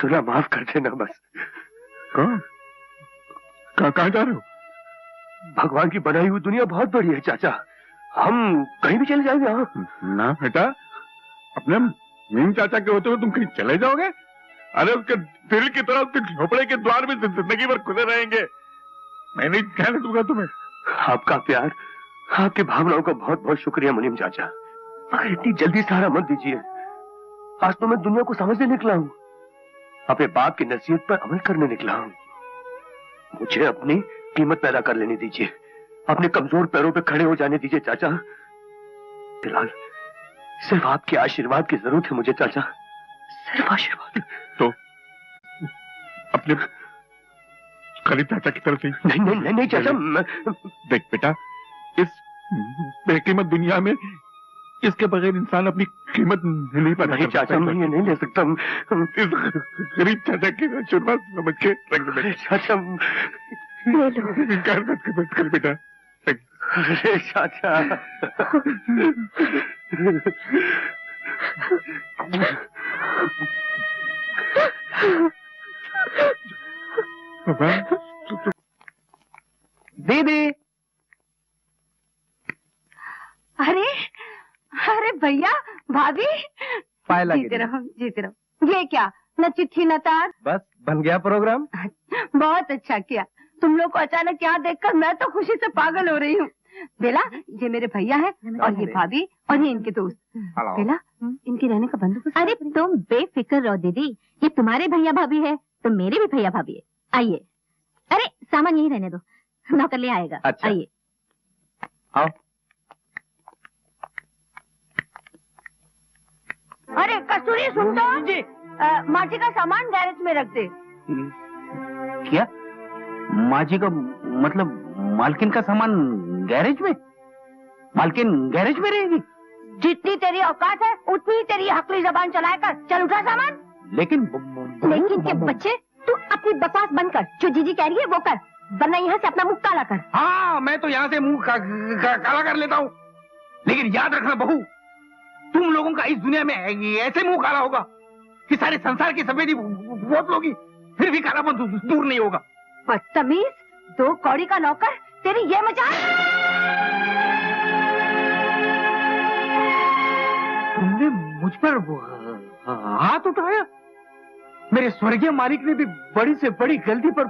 सुना माफ कर देना बस। कहाँ जा रहे हो? भगवान की बनाई हुई दुनिया बहुत बड़ी है चाचा, हम कहीं भी चले जाएंगे। हाँ ना बेटा, अपने मीम चाचा के होते हुए तुम कहीं चले जाओगे? अरे उसके दिल की तरह उसके झोपड़े के द्वार में जिंदगी भर खुले रहेंगे। मैं नहीं कहने दूंगा तुम्हें। आपका प्यार, आपकी भावनाओं का बहुत बहुत शुक्रिया मुनीम चाचा, मगर इतनी जल्दी सहारा मत दीजिए। आज तो मैं दुनिया को समझने निकला हूँ, अपने बाप की नसीहत पर अमल करने निकला हूँ। मुझे अपनी कीमत पैदा कर लेने दीजिए, अपने कमजोर पैरों पे खड़े हो जाने दीजिए चाचा। फिलहाल सिर्फ आपके आशीर्वाद की जरूरत है मुझे चाचा, सिर्फ आशीर्वाद। तो अपने खलीफ चाचा की तरफ से। नहीं नहीं नहीं, नहीं चाचा। देख बेटा, इस बेकीमत दुनिया में इसके बगैर इंसान अपनी कीमत नहीं पता। नहीं चाचा, मैं ये नहीं ले सकता। इस गरीब चाचा की आशीर्वाद समझ के रख दे चाचा। इनकार मत कर बेटा। अरे चाचा। दीदी। अरे अरे भैया, भाभी, जीते रहो जीते रहो। ये क्या, न चिट्ठी न तार, बस बन गया प्रोग्राम। बहुत अच्छा किया। तुम लोग को अचानक यहाँ देखकर मैं तो खुशी से पागल हो रही हूँ। बेला, ये मेरे भैया है, और ये भाभी, और ये इनके दोस्त। बेला, इनके रहने का बंदोबस्त। अरे तुम बेफिक्र रहो दीदी, ये तुम्हारे भैया भाभी है तो मेरे भी भैया भाभी है। आइए। अरे सामान यहीं रहने दो, नौकर ले आएगा। अच्छा। आइए। आओ। अरे कस्तूरी, सुन तो जी। माटी का सामान गैरेज में रख दे। क्या? माजी का मतलब मालकिन का सामान गैरेज में? मालकिन गैरेज में रहेगी? जितनी तेरी औकात है उतनी ही तेरी हकली जबान चलाया कर। चल उठा सामान। लेकिन के बच्चे, तू अपनी बकवास बंद कर, जो जीजी कह रही है वो कर, वरना यहाँ से अपना मुंह काला कर। हाँ, मैं तो यहाँ से मुंह काला कर लेता हूँ, लेकिन याद रखना बहू, तुम लोगों का इस दुनिया में ऐसे मुंह काला होगा कि सारे संसार की सफेदी बहुत लोगी, फिर भी कालापन दूर नहीं होगा। बदतमीज, 2 कौड़ी का नौकर, तेरी ये मजाल। तुमने मुझ पर हाथ उठाया? मेरे स्वर्गीय मालिक ने भी बड़ी से बड़ी गलती पर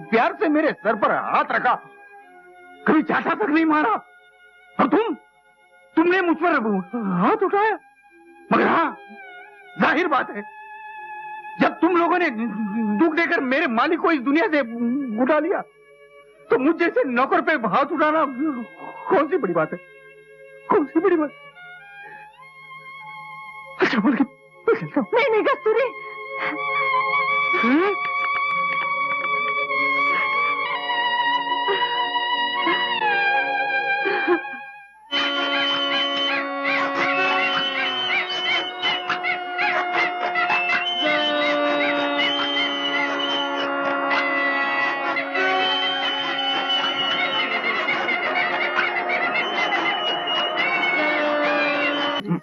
प्यार से मेरे सर पर हाथ रखा, कभी चाटा तक नहीं मारा, और तुमने मुझ पर हाथ उठाया। मगर हाँ, जाहिर बात है, जब तुम लोगों ने दुख देकर मेरे मालिक को इस दुनिया से उठा लिया, तो मुझ जैसे नौकर पे हाथ उठाना कौन सी बड़ी बात है? कौन सी बड़ी बात? अच्छा बोल के नहीं कस्तूरी।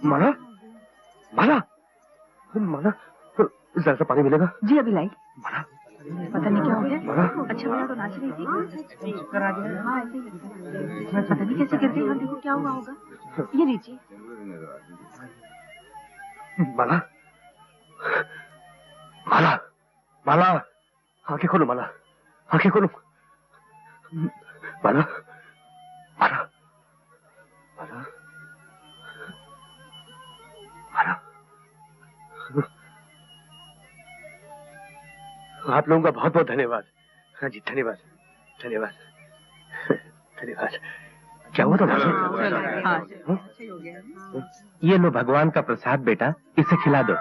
माला, माला, माला, जरा सा पानी मिलेगा? जी अभी लाई। माला, पता नहीं क्या हो गया। माला, अच्छा मैं तो नाच रही थी, चक्कर आ गया। हाँ ऐसे ही, पता नहीं कैसे गिर गई। हाँ देखो क्या हुआ होगा। ये लीजिए। माला, माला, माला, आंखें खोलो माला, आंखें खोलो। माला, माला, माला, माला। आप लोगों का बहुत बहुत धन्यवाद। हाँ जी, धन्यवाद, धन्यवाद, धन्यवाद। क्या हुआ था? ये लो भगवान का प्रसाद बेटा, इसे खिला दो।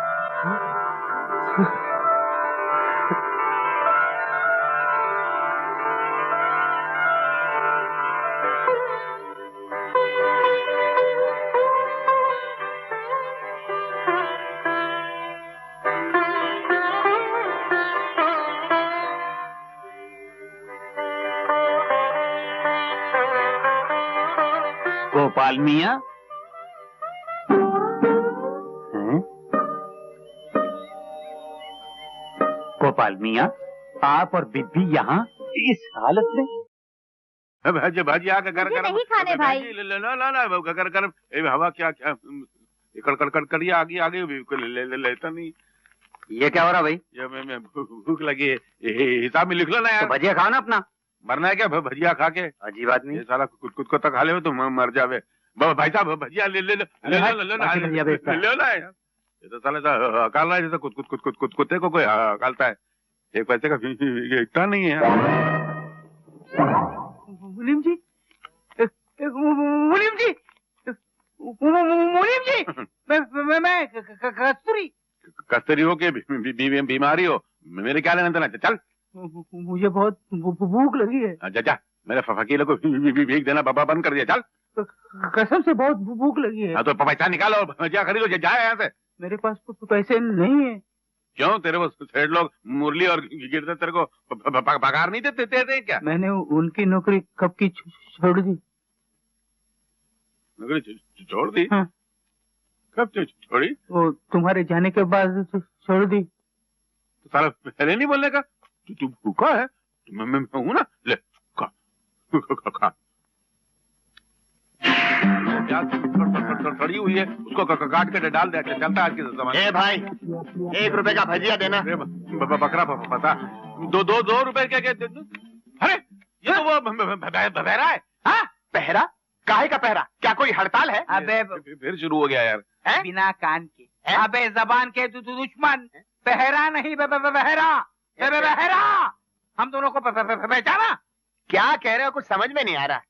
गोपाल मियाँ, गोपाल मियाँ, आप और बिब्बी यहाँ इस हालत में? भाजी भाजी आकर कर मुझे नहीं खाने भाई। कर कर हवा क्या क्या कड़ कड़िया आगे आगे लेता नहीं। ये क्या हो रहा भाई? ये मैं भूख लगी है, हिसाब में लिख लो ना यार। तो भजिया खाओ ना अपना। मरना है क्या भजिया खा के? अजीब आदमी। ये साला कुछ को तो खा ले तो मर जावे। भाई साहब भजिया ले ले लो ना यार। ये तो साला अकाल रहा है जैसे कुत्ते को कोई अकालता है। एक पैसे का इतना नहीं है यार। मुनीम जी, मुनीम जी, मुनीम जी, मैं कस्तूरी हो के बीमारी हो, मेरे क्या लेना देना? चल मुझे बहुत भूख लगी है। जा मेरे फकीर को भीख देना बाबा बंद कर दिया। चल कसम से बहुत भूख लगी है। हाँ तो पैसा निकालो, भजिया खरीदो, जाए यहाँ से। मेरे पास पैसे नहीं है। क्यों तेरे को सेठ लोग मुरली और गिरते तेरे को पगार नहीं देते क्या? मैंने उनकी नौकरी कब की छोड़ दी। नौकरी छोड़ दी? हाँ। कब छोड़ी? वो तुम्हारे जाने के बाद छोड़ दी। तो साला पहले नहीं बोलने का? तू भूखा है? मैं हूं ना, ले खा। खड़ी हुई है, उसको काट के डाल दे, चलता है आज के जमाने। ए भाई, 1 रुपए का भजिया देना। बकरा पता 2 रुपए क्या? अरे ये तो वो बहरा है। हाँ, पहरा? काहे का पहरा? क्या कोई हड़ताल है? अबे फिर शुरू हो गया यार। बिना कान के, अबे जबान के दुश्मन। पहरा नहीं बहरा, बहरा। हम दोनों को पहचाना? क्या कह रहे हो? कुछ समझ में नहीं आ रहा।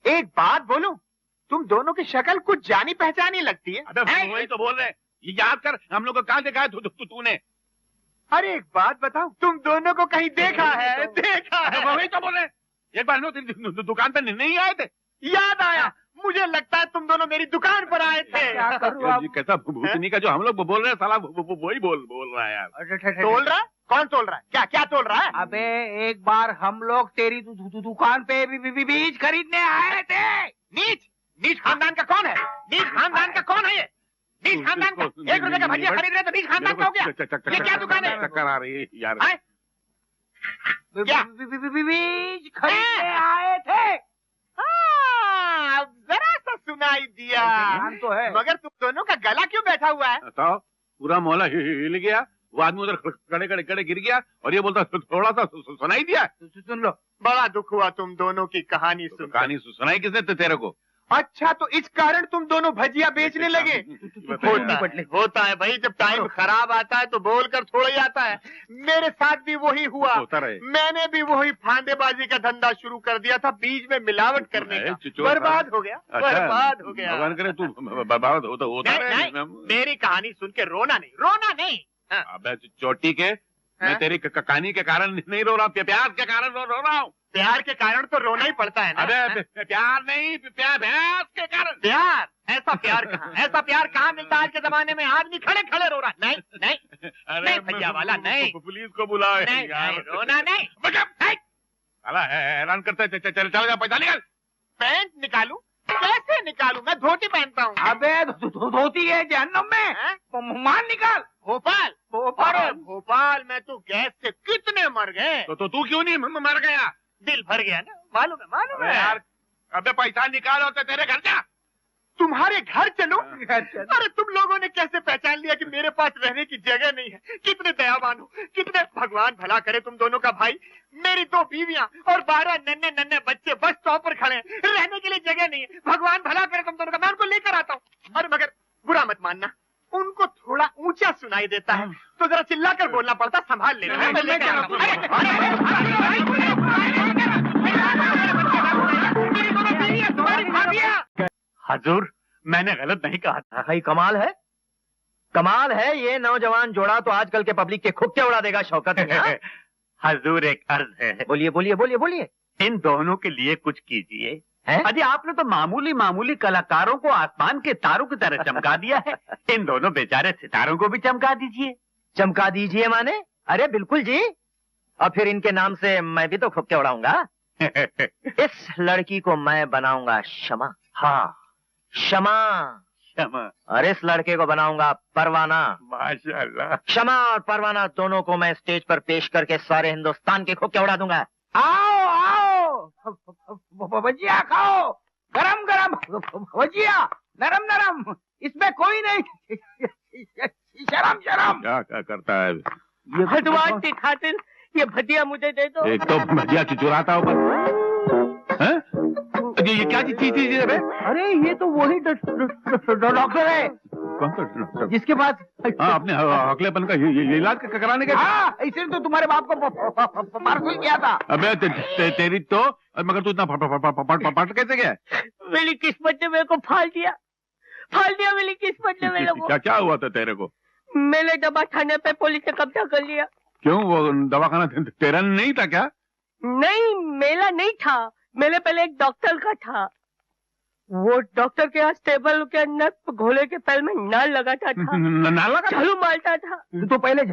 एक बात बोलूं, तुम दोनों की शक्ल कुछ जानी पहचानी लगती है। अबे वही तो बोल रहे हैं, ये याद कर हम लोग को कहाँ देखा है तूने? अरे एक बात बताओ, तुम दोनों को कहीं देखा है? देखा है? वही तो बोल रहे हैं। एक बार दुकान पे नहीं आए थे? याद आया, मुझे लगता है तुम दोनों मेरी दुकान पर आए थे। क्या करूं अब? कैसा भूतनी का जो हम लोग बोल रहे हैं, साला वही बोल रहा है यार। तोल रहा है? कौन तोल रहा है? क्या तोल रहा है? अबे एक बार हम लोग तेरी दुकान पे बीज खरीदने आए थे। नीच खानदान का कौन है? नीच खानदान का कौन है ये? नीच खानदान का 1 रुपए का भजिया खरीद रहे तो नीच खानदान का हो गया? ये क्या दुकान है? चक्कर आ रही है यार। क्या? बीज खरीदने आए थे। हाँ, जरा सा सुनाई दिया। ध्यान तो है। मगर तुम दोनों का गला क्यों बैठा हुआ है? तो पूरा मोहल्ला हिल गया, वो आदमी उधर खड़े गिर गया और ये बोलता थोड़ा सा सुनाई दिया। सुन लो, बड़ा दुख हुआ तुम दोनों की कहानी सुन। कहानी सुनाई किसने तेरे को? अच्छा, तो इस कारण तुम दोनों भजिया बेचने लगे? होता है भाई, जब टाइम खराब आता है तो बोलकर थोड़ा ही आता है। मेरे साथ भी वही हुआ। होता रहे। मैंने भी वही फांदेबाजी का धंधा शुरू कर दिया था, बीज में मिलावट करने का। बर्बाद हो गया। बर्बाद हो गया। भगवान करे तू बर्बाद होता नहीं, मेरी कहानी सुन के रोना नहीं। अबे चोटी के, मैं तेरी कहानी के कारण नहीं रो रहा, प्यार के कारण रो रहा हूँ। प्यार के कारण तो रोना ही पड़ता है ना। अबे प्यार नहीं, प्यार के कारण। प्यार? ऐसा प्यार कहाँ मिलता है आज के जमाने में? आदमी खड़े रो रहा है। नहीं भैया वाला नहीं। पुलिस को बुलाओ। नहीं, रोना नहीं। हैरान करता है। चल जा, पैसा निकाल। पैंट निकालूं? कैसे निकालूं? मैं धोती पहनता हूँ। अबे धोती है जहन्नम में। माल निकाल। भोपाल में तो गैस से कितने मर गए। तो तू क्यों नहीं मर गया? दिल भर गया ना। मालूम है यार। अबे पैसा निकालो तो तेरे घर जा। तुम्हारे घर चलो? अरे तुम लोगों ने कैसे पहचान लिया कि मेरे पास रहने की जगह नहीं है? कितने दयावान हो, कितने। भगवान भला करे तुम दोनों का भाई। मेरी 2 बीवियां और 12 नन्हे बच्चे बस स्टॉप पर खड़े हैं, रहने के लिए जगह नहीं है। भगवान भला करे तुम दोनों का। मैं उनको लेकर आता हूँ। अरे मगर बुरा मत मानना, उनको थोड़ा ऊंचा सुनाई देता है तो जरा चिल्लाकर बोलना पड़ता। संभाल लेना। मैं लेकर आता हूँ। हजूर, मैंने गलत नहीं कहा था। भाई कमाल है ये नौजवान जोड़ा तो आजकल के पब्लिक के खुक्के उड़ा देगा शौकत मियां। हजूर, एक अर्ज है। बोलिए। इन दोनों के लिए कुछ कीजिए। हैं? अजी आपने तो मामूली कलाकारों को आसमान के तारों की तरह चमका दिया है। इन दोनों बेचारे सितारों को भी चमका दीजिए। चमका दीजिए माने? अरे बिल्कुल जी। और फिर इनके नाम से मैं भी तो खुक्के उड़ाऊंगा। इस लड़की को मैं बनाऊंगा शमा। हाँ, शमा क्षमा। अरे इस लड़के को बनाऊंगा परवाना। माशाल्लाह। क्षमा और परवाना दोनों को मैं स्टेज पर पेश करके सारे हिंदुस्तान के खोखे उड़ा दूंगा। आओ आओ, भजिया खाओ, गरम गरम भजिया, नरम नरम, इसमें कोई नहीं। शर्म शर्म। क्या क्या करता है? भगवान की खातिर ये भजिया मुझे दे दो। एक तो भजिया चुराता ऊपर। ये क्या चीज है बे? अरे ये तो वही डॉक्टर है। कौन सा डॉक्टर? जिसके पास हाँ, अपने अगलेपन का ये इलाज कराने के। हाँ, इसलिए तो तुम्हारे बाप को पार्सल किया था। अबे तेरी तो, मगर तू इतना फट कैसे गया? मेरी किस्मत ने मेरे को फाल दिया मेरी किस्मत ने मेरे को। क्या हुआ था तेरे को? मैंने दवा खाने पे पुलिस ने कब्जा कर लिया। क्यों, वो दवाखाना तेरा नहीं था क्या? नहीं, मेला नहीं था, मेरे पहले एक डॉक्टर का था। वो डॉक्टर के यहाँ टेबल के अंदर घोड़े के पैर में नाल लगाता था। नाल लगा? झाड़ू मारता था। तो पहले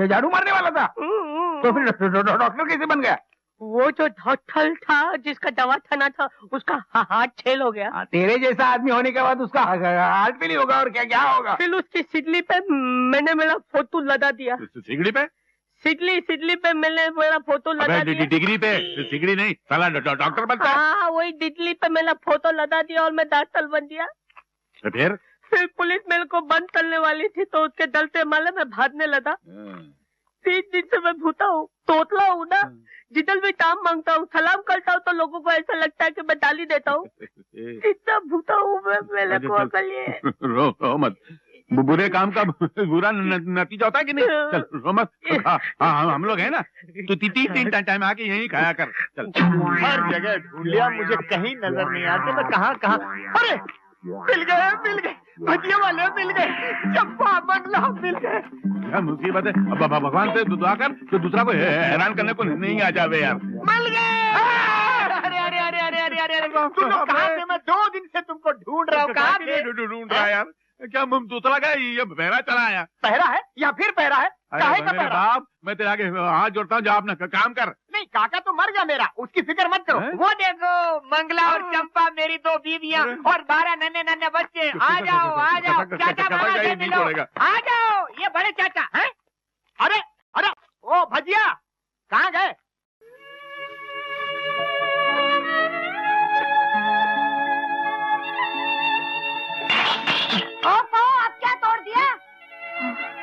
झाड़ू मारने वाला था, तो फिर डॉक्टर कैसे बन गया? वो जो डॉक्टर था जिसका दवा खाना था उसका हाथ छेल हो गया। तेरे जैसा आदमी होने के बाद उसका हार्ट भी नहीं होगा और क्या क्या होगा? फिर उसकी सिडली पे मैंने मेरा फोटो लगा दिया। सिगड़ी पे? सिडली पे मैंने मेरा फोटो लगा दिया। डिग्री पे? सिगड़ी नहीं, साला डॉक्टर बनता है। हाँ, वही डिग्री पे मेरा फोटो लगा दिया और मैं डॉक्टर बन गया। फिर पुलिस मेरे को बंद करने वाली थी तो उसके डलते माले में भागने लगा। 3 दिन से मैं भूता हूँ, तोतला हूँ ना। जिधर भी काम मांगता हूँ, सलाम करता हूँ तो लोगों को ऐसा लगता है कि मैं डाली देता हूँ। इतना भूता हूँ मैं, मेरे को अकल ये। रो मत, बुरे काम का बुरा नतीजा होता है कि नहीं? चल रो मत। हम लोग हैं ना, तो 3 टाइम आके यहीं खाया कर। चल, हर जगह ढूंढ लिया, मुझे कहीं नजर नहीं आते। मैं कहाँ? अरे मिल गए, भजिया वाले मिल गए, चंपा बंगला मिल गए। क्या मुसीबत है? अब भगवान से दुआ कर तो दूसरा को हैरान करने को नहीं आ जावे यार। मिल गए। अरे तुम लोग कहाँ थे? मैं 2 दिन से तुमको ढूंढ रहा हूँ। कहाँ थे? ढूंढ रहा यार? क्या दूसरा क्या ये बहरा चला आया? पहरा है या फिर पहरा है? काहे का पहरा? बाप, मैं तेरे आगे हाथ जोड़ता हूँ, जा अपना काम कर। नहीं, काका तो मर गया मेरा, उसकी फिक्र मत करो। वो देखो, मंगला और चंपा मेरी 2 बीवियां और 12 नन्हे बच्चे। आ जाओ चाचा, आ जाओ, ये बड़े चाचा हैं। अरे ओ भजिया कहाँ गए? आप क्या तोड़ दिया?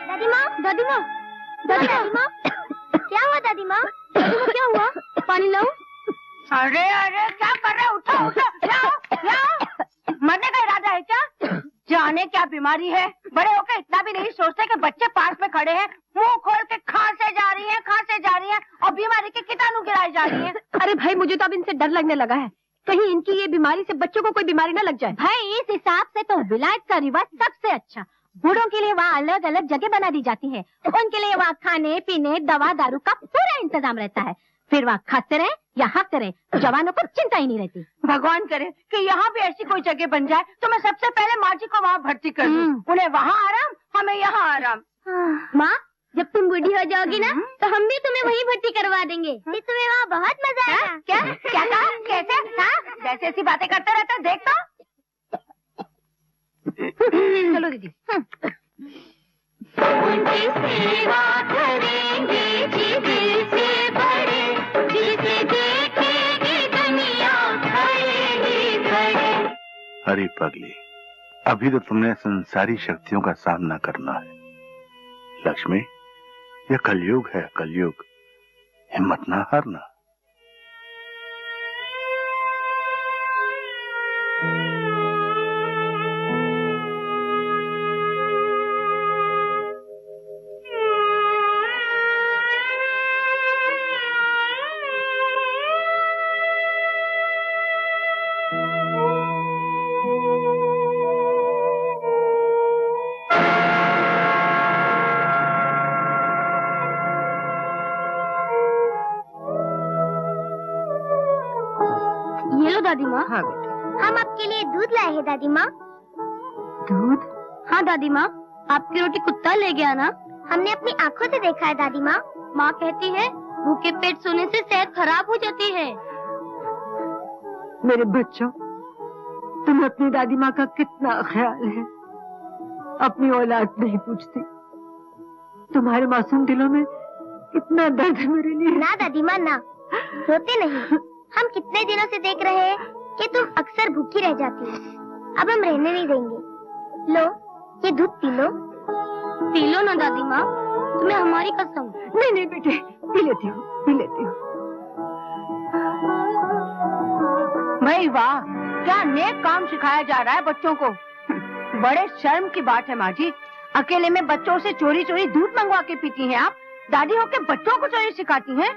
दादी माँ क्या हुआ? दादी माँ क्या हुआ? पानी लाऊं? अरे क्या कर रहे? उठो, मरने का इरादा है क्या? जाने क्या बीमारी है, बड़े होकर इतना भी नहीं सोचते कि बच्चे पास में खड़े हैं, मुंह खोल के खांसे जा रही है और बीमारी के कीटाणु गिराए जा रही है। अरे भाई, मुझे तो अब इनसे डर लगने लगा है, कहीं इनकी ये बीमारी से बच्चों को कोई बीमारी न लग जाए। भाई, इस हिसाब से तो विलायत का रिवाज सबसे अच्छा। बूढ़ों के लिए वहाँ अलग अलग जगह बना दी जाती है, उनके लिए वहाँ खाने पीने दवा दारू का पूरा इंतजाम रहता है। फिर वहाँ खाते रहे या हकते रहे, जवानों को चिंता ही नहीं रहती। भगवान करे कि यहाँ भी ऐसी कोई जगह बन जाए तो मैं सबसे पहले माँ जी को वहाँ भर्ती कर दूं। उन्हें वहाँ आराम, हमें यहाँ आराम। माँ, जब तुम बूढ़ी हो जाओगी ना तो हम भी तुम्हें वहीं भर्ती करवा देंगे। तुम्हें वहाँ बहुत मजा आएगा। क्या कहा? कैसे? जैसे ऐसी बातें करते रहते देखता। चलो दीदी। उनकी सेवा करेंगे जी दिल से बड़े, जिसे देखेगी दुनिया खड़े ही खड़े। अरे पगली, अभी तो तुमने संसारी शक्तियों का सामना करना है। लक्ष्मी, यह कलयुग है, कलयुग। हिम्मत ना हारना। दादी माँ। हाँ बेटे। हम आपके लिए दूध लाए हैं दादी माँ। दूध? हाँ दादी माँ, आपकी रोटी कुत्ता ले गया ना? हमने अपनी आँखों से देखा है दादी माँ। माँ कहती है भूखे पेट सोने से सेहत खराब हो जाती है। मेरे बच्चों, तुम्हें अपनी दादी माँ का कितना ख्याल है। अपनी औलाद नहीं पूछती। तुम्हारे मासूम दिलों में इतना दर्द है मेरे लिए। ना दादी माँ ना, रोते नहीं। हम कितने दिनों से देख रहे हैं कि तुम अक्सर भूखी रह जाती हो। अब हम रहने नहीं देंगे। लो, ये दूध पी लो। पी लो ना दादी माँ, तुम्हें हमारी कसम। नहीं नहीं बेटे, पी लेती हूँ, पी लेती हूँ। भाई वाह, क्या नेक काम सिखाया जा रहा है बच्चों को। बड़े शर्म की बात है माँ जी, अकेले में बच्चों से चोरी चोरी दूध मंगवा के पीती हैं आप। दादी होके बच्चों को चोरी सिखाती हैं।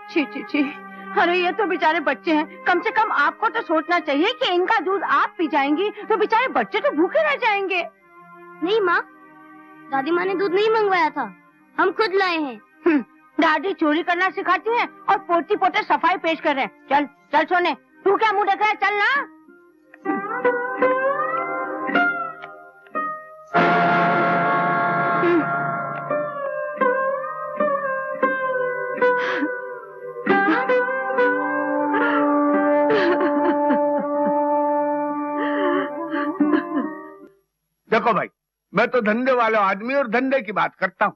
छी छी छी, अरे ये तो बेचारे बच्चे हैं, कम से कम आपको तो सोचना चाहिए कि इनका दूध आप पी जाएंगी तो बेचारे बच्चे तो भूखे रह जाएंगे। नहीं माँ, दादी माँ ने दूध नहीं मंगवाया था, हम खुद लाए हैं। दादी चोरी करना सिखाती है और पोती पोते सफाई पेश कर रहे हैं। चल चल सोने, तू क्या मुंह देख रहा है, चल ना। देखो भाई, मैं तो धंधे वाला आदमी और धंधे की बात करता हूँ।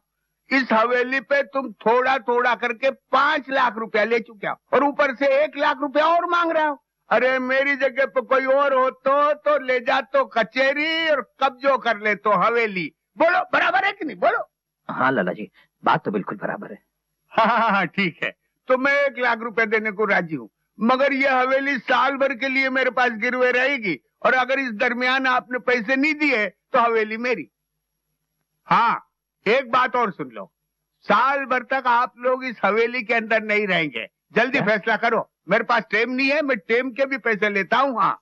इस हवेली पे तुम थोड़ा थोड़ा करके 5 लाख रुपया ले चुके हो और ऊपर से 1 लाख रुपया और मांग रहे हो। अरे मेरी जगह पे कोई और हो तो ले जा तो कचहरी और कब्जो कर ले तो हवेली। बोलो बराबर है कि नहीं, बोलो। हाँ लाला जी, बात तो बिल्कुल बराबर है। हाँ ठीक है, तो मैं 1 लाख रुपया देने को राजी हूँ, मगर ये हवेली साल भर के लिए मेरे पास गिरवे रहेगी और अगर इस दरमियान आपने पैसे नहीं दिए तो हवेली मेरी। हाँ, एक बात और सुन लो, साल भर तक आप लोग इस हवेली के अंदर नहीं रहेंगे। जल्दी फैसला करो, मेरे पास टेम नहीं है, मैं टेम के भी पैसे लेता हूँ। हाँ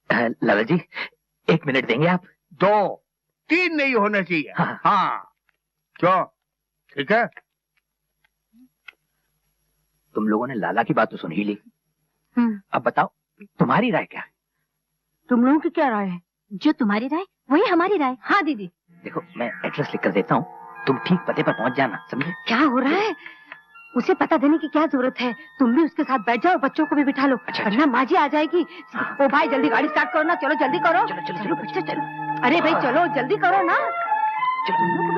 लाला जी, 1 मिनट देंगे आप? 2, 3 नहीं होना चाहिए। हाँ क्यों, ठीक है। तुम लोगों ने लाला की बात तो सुन ही ली, अब बताओ तुम्हारी राय क्या है? तुम लोगों की क्या राय है? जो तुम्हारी राय वही हमारी राय। हाँ दीदी। देखो, मैं एड्रेस लिख कर देता हूँ, तुम ठीक पते पर पहुंच जाना, समझे? क्या हो रहा है? उसे पता देने की क्या जरूरत है? तुम भी उसके साथ बैठ जाओ और बच्चों को भी बिठा लो, वरना माँ जी आ जाएगी। ओ भाई जल्दी गाड़ी स्टार्ट करो ना, चलो जल्दी करो। चलो चलो चलो, चलो। अरे भाई चलो जल्दी करो ना। चलो।